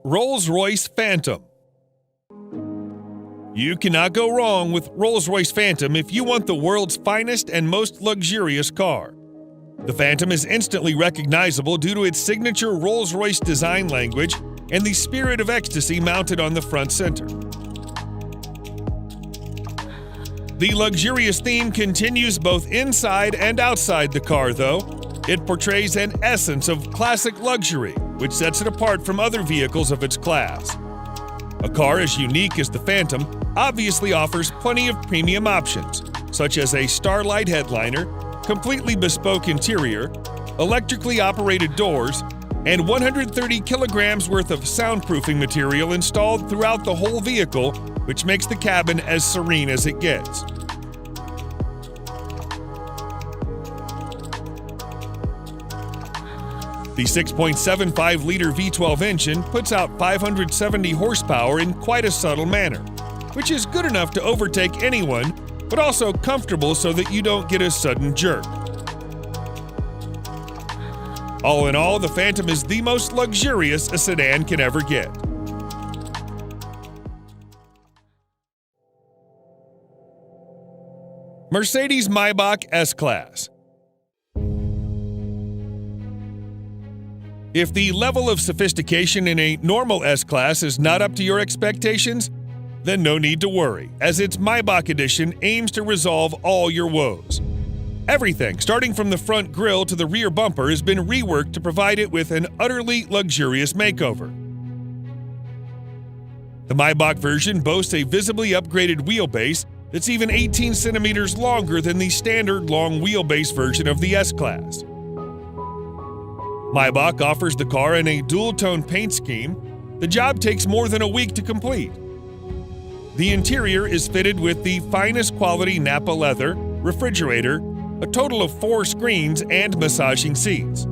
Rolls-Royce Phantom. You cannot go wrong with Rolls-Royce Phantom if you want the world's finest and most luxurious car. The Phantom is instantly recognizable due to its signature Rolls-Royce design language and the spirit of ecstasy mounted on the front center. The luxurious theme continues both inside and outside the car, though. It portrays an essence of classic luxury, which sets it apart from other vehicles of its class. A car as unique as the Phantom obviously offers plenty of premium options, such as a Starlight headliner, completely bespoke interior, electrically operated doors, and 130 kilograms worth of soundproofing material installed throughout the whole vehicle, which makes the cabin as serene as it gets. The 6.75-liter V12 engine puts out 570 horsepower in quite a subtle manner, which is good enough to overtake anyone, but also comfortable so that you don't get a sudden jerk. All in all, the Phantom is the most luxurious a sedan can ever get. Mercedes-Maybach S-Class. If the level of sophistication in a normal S-Class is not up to your expectations, then no need to worry, as its Maybach edition aims to resolve all your woes. Everything, starting from the front grille to the rear bumper, has been reworked to provide it with an utterly luxurious makeover. The Maybach version boasts a visibly upgraded wheelbase that's even 18 centimeters longer than the standard long wheelbase version of the S-Class. Maybach offers the car in a dual-tone paint scheme. The job takes more than a week to complete. The interior is fitted with the finest quality Nappa leather, refrigerator, a total of 4 screens, and massaging seats.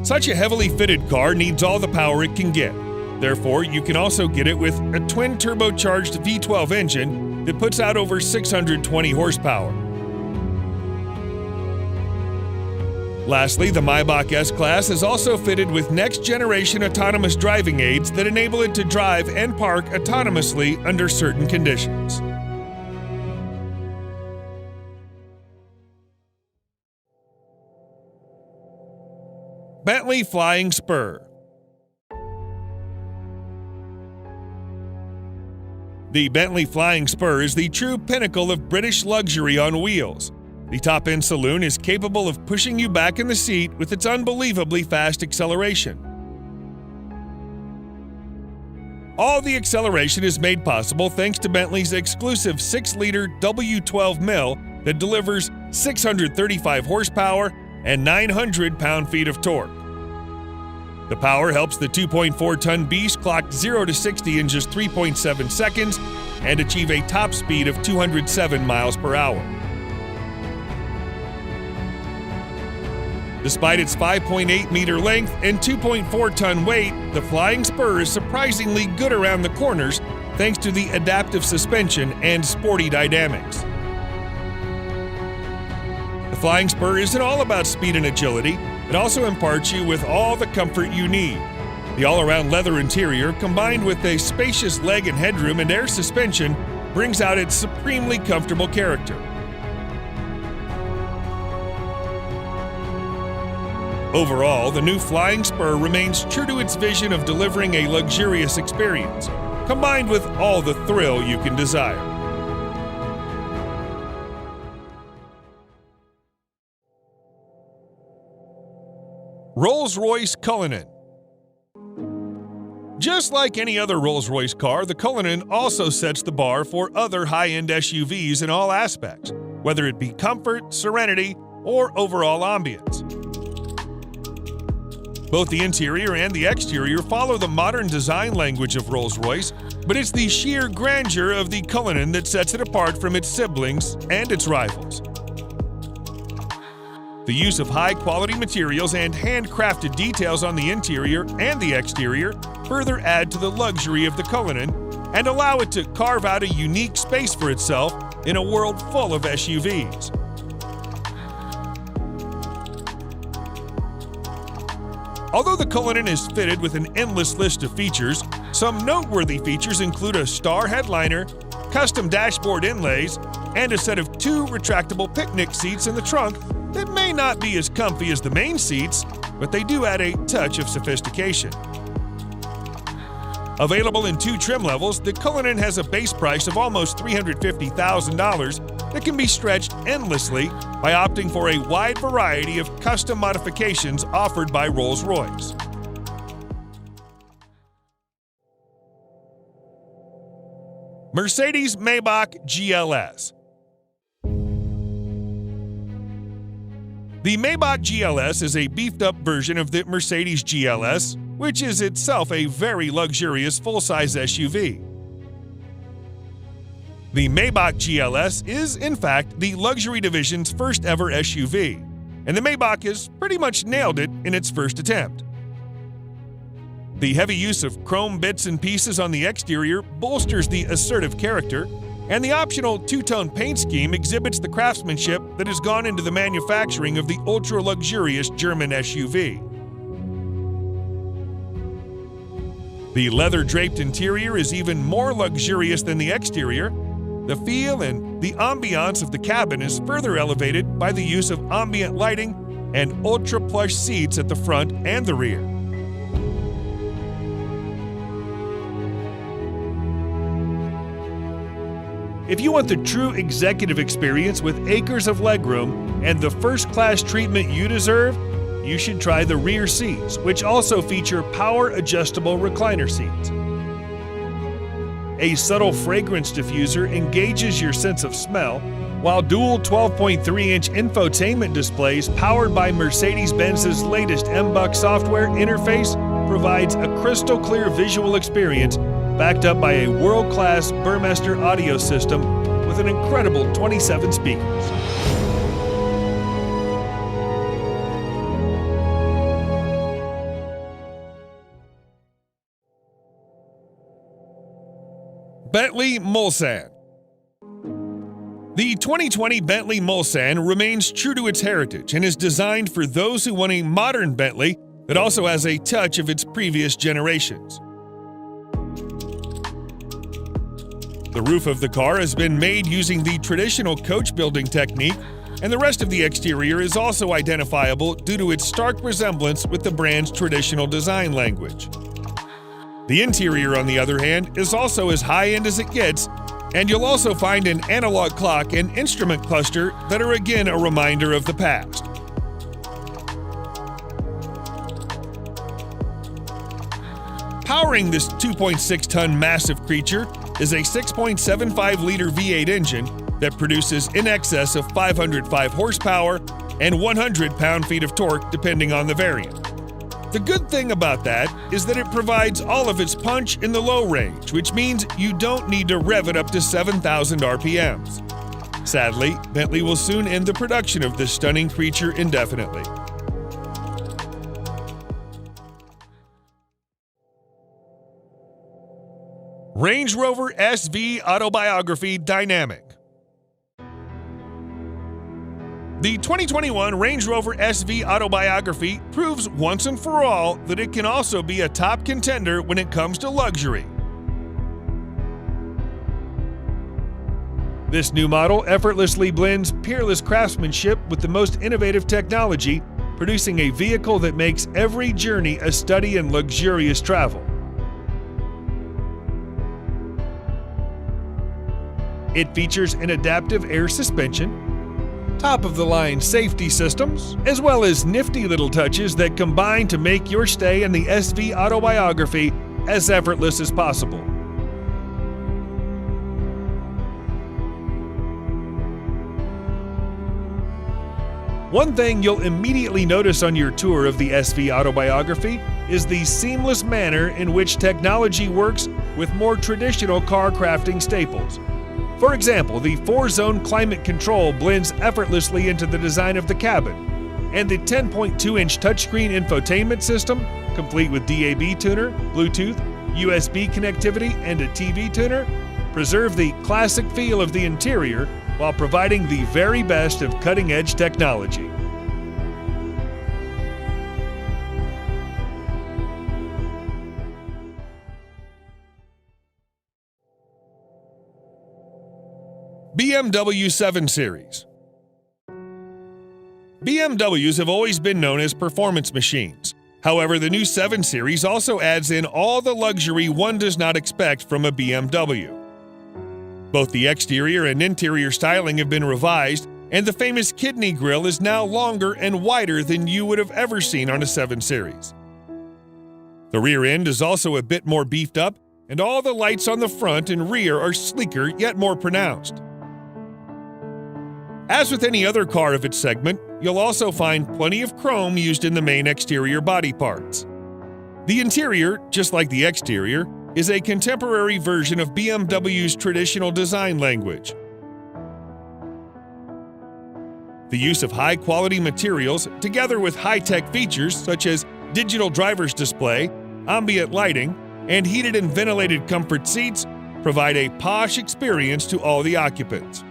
Such a heavily fitted car needs all the power it can get. Therefore, you can also get it with a twin-turbocharged V12 engine that puts out over 620 horsepower. Lastly, the Maybach S-Class is also fitted with next-generation autonomous driving aids that enable it to drive and park autonomously under certain conditions. Bentley Flying Spur. The Bentley Flying Spur is the true pinnacle of British luxury on wheels. The top-end saloon is capable of pushing you back in the seat with its unbelievably fast acceleration. All the acceleration is made possible thanks to Bentley's exclusive 6-liter W12 mill that delivers 635 horsepower and 900 pound-feet of torque. The power helps the 2.4-ton beast clock 0 to 60 in just 3.7 seconds and achieve a top speed of 207 miles per hour. Despite its 5.8-meter length and 2.4-ton weight, the Flying Spur is surprisingly good around the corners thanks to the adaptive suspension and sporty dynamics. The Flying Spur isn't all about speed and agility, it also imparts you with all the comfort you need. The all-around leather interior, combined with a spacious leg and headroom and air suspension, brings out its supremely comfortable character. Overall, the new Flying Spur remains true to its vision of delivering a luxurious experience, combined with all the thrill you can desire. Rolls-Royce Cullinan. Just like any other Rolls-Royce car, the Cullinan also sets the bar for other high-end SUVs in all aspects, whether it be comfort, serenity, or overall ambience. Both the interior and the exterior follow the modern design language of Rolls-Royce, but it's the sheer grandeur of the Cullinan that sets it apart from its siblings and its rivals. The use of high-quality materials and handcrafted details on the interior and the exterior further add to the luxury of the Cullinan and allow it to carve out a unique space for itself in a world full of SUVs. Although the Cullinan is fitted with an endless list of features, some noteworthy features include a star headliner, custom dashboard inlays, and a set of 2 retractable picnic seats in the trunk that may not be as comfy as the main seats, but they do add a touch of sophistication. Available in 2 trim levels, the Cullinan has a base price of almost $350,000 that can be stretched endlessly by opting for a wide variety of custom modifications offered by Rolls-Royce. Mercedes-Maybach GLS. The Maybach GLS is a beefed-up version of the Mercedes GLS, which is itself a very luxurious full-size SUV. The Maybach GLS is, in fact, the luxury division's first-ever SUV, and the Maybach has pretty much nailed it in its first attempt. The heavy use of chrome bits and pieces on the exterior bolsters the assertive character, and the optional 2-tone paint scheme exhibits the craftsmanship that has gone into the manufacturing of the ultra-luxurious German SUV. The leather-draped interior is even more luxurious than the exterior. The feel and the ambiance of the cabin is further elevated by the use of ambient lighting and ultra-plush seats at the front and the rear. If you want the true executive experience with acres of legroom and the first-class treatment you deserve, you should try the rear seats, which also feature power-adjustable recliner seats. A subtle fragrance diffuser engages your sense of smell, while dual 12.3-inch infotainment displays powered by Mercedes-Benz's latest MBUX software interface provides a crystal-clear visual experience backed up by a world-class Burmester audio system with an incredible 27 speakers. Bentley Mulsanne. The 2020 Bentley Mulsanne remains true to its heritage and is designed for those who want a modern Bentley that also has a touch of its previous generations. The roof of the car has been made using the traditional coach building technique, and the rest of the exterior is also identifiable due to its stark resemblance with the brand's traditional design language. The interior, on the other hand, is also as high-end as it gets, and you'll also find an analog clock and instrument cluster that are again a reminder of the past. Powering this 2.6-ton massive creature is a 6.75-liter V8 engine that produces in excess of 505 horsepower and 100 pound-feet of torque depending on the variant. The good thing about that is that it provides all of its punch in the low range, which means you don't need to rev it up to 7,000 RPMs. Sadly, Bentley will soon end the production of this stunning creature indefinitely. Range Rover SV Autobiography Dynamic. The 2021 Range Rover SV Autobiography proves once and for all that it can also be a top contender when it comes to luxury. This new model effortlessly blends peerless craftsmanship with the most innovative technology, producing a vehicle that makes every journey a study in luxurious travel. It features an adaptive air suspension, top-of-the-line safety systems, as well as nifty little touches that combine to make your stay in the SV Autobiography as effortless as possible. One thing you'll immediately notice on your tour of the SV Autobiography is the seamless manner in which technology works with more traditional car crafting staples. For example, the 4-zone climate control blends effortlessly into the design of the cabin, and the 10.2-inch touchscreen infotainment system, complete with DAB tuner, Bluetooth, USB connectivity, and a TV tuner, preserve the classic feel of the interior while providing the very best of cutting-edge technology. BMW 7 Series. BMWs have always been known as performance machines. However, the new 7 Series also adds in all the luxury one does not expect from a BMW. Both the exterior and interior styling have been revised, and the famous kidney grille is now longer and wider than you would have ever seen on a 7 Series. The rear end is also a bit more beefed up, and all the lights on the front and rear are sleeker yet more pronounced. As with any other car of its segment, you'll also find plenty of chrome used in the main exterior body parts. The interior, just like the exterior, is a contemporary version of BMW's traditional design language. The use of high-quality materials, together with high-tech features such as digital driver's display, ambient lighting, and heated and ventilated comfort seats, provide a posh experience to all the occupants.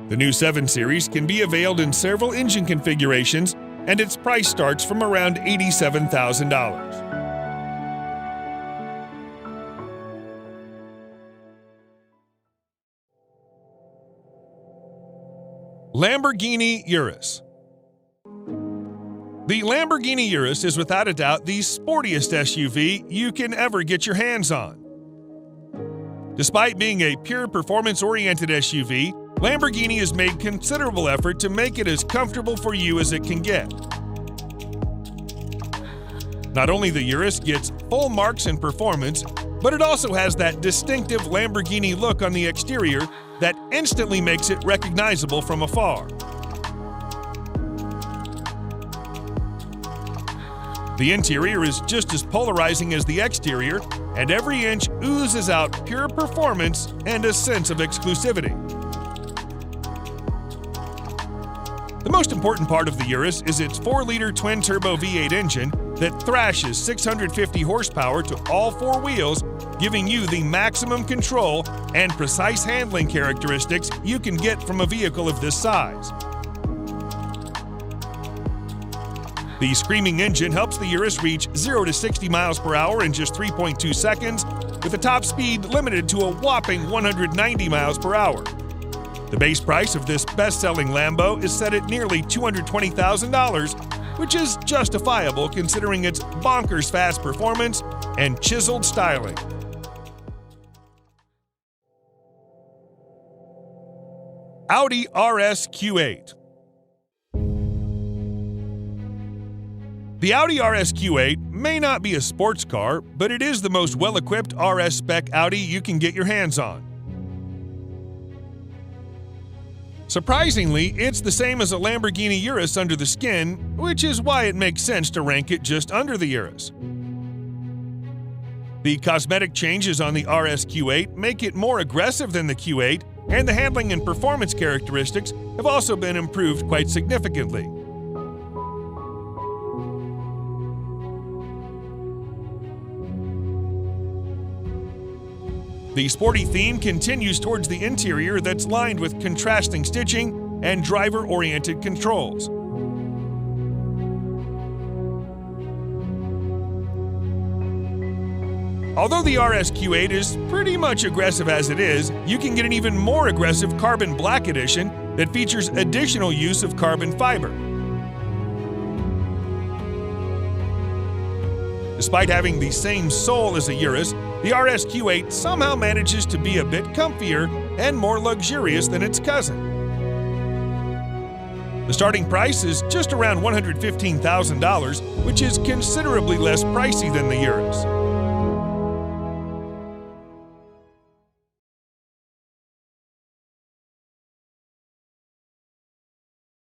The new 7 Series can be availed in several engine configurations, and its price starts from around $87,000. Lamborghini Urus. The Lamborghini Urus is without a doubt the sportiest SUV you can ever get your hands on. Despite being a pure performance-oriented SUV, Lamborghini has made considerable effort to make it as comfortable for you as it can get. Not only the Urus gets full marks in performance, but it also has that distinctive Lamborghini look on the exterior that instantly makes it recognizable from afar. The interior is just as polarizing as the exterior, and every inch oozes out pure performance and a sense of exclusivity. The most important part of the Urus is its 4-liter twin-turbo V8 engine that thrashes 650 horsepower to all 4 wheels, giving you the maximum control and precise handling characteristics you can get from a vehicle of this size. The screaming engine helps the Urus reach 0 to 60 miles per hour in just 3.2 seconds, with a top speed limited to a whopping 190 miles per hour. The base price of this best-selling Lambo is set at nearly $220,000, which is justifiable considering its bonkers fast performance and chiseled styling. Audi RS Q8. The Audi RS Q8 may not be a sports car, but it is the most well-equipped RS spec Audi you can get your hands on. Surprisingly, it's the same as a Lamborghini Urus under the skin, which is why it makes sense to rank it just under the Urus. The cosmetic changes on the RS Q8 make it more aggressive than the Q8, and the handling and performance characteristics have also been improved quite significantly. The sporty theme continues towards the interior that's lined with contrasting stitching and driver-oriented controls. Although the RS Q8 is pretty much aggressive as it is, you can get an even more aggressive Carbon Black Edition that features additional use of carbon fiber. Despite having the same soul as a Urus, the RS Q8 somehow manages to be a bit comfier and more luxurious than its cousin. The starting price is just around $115,000, which is considerably less pricey than the Urus.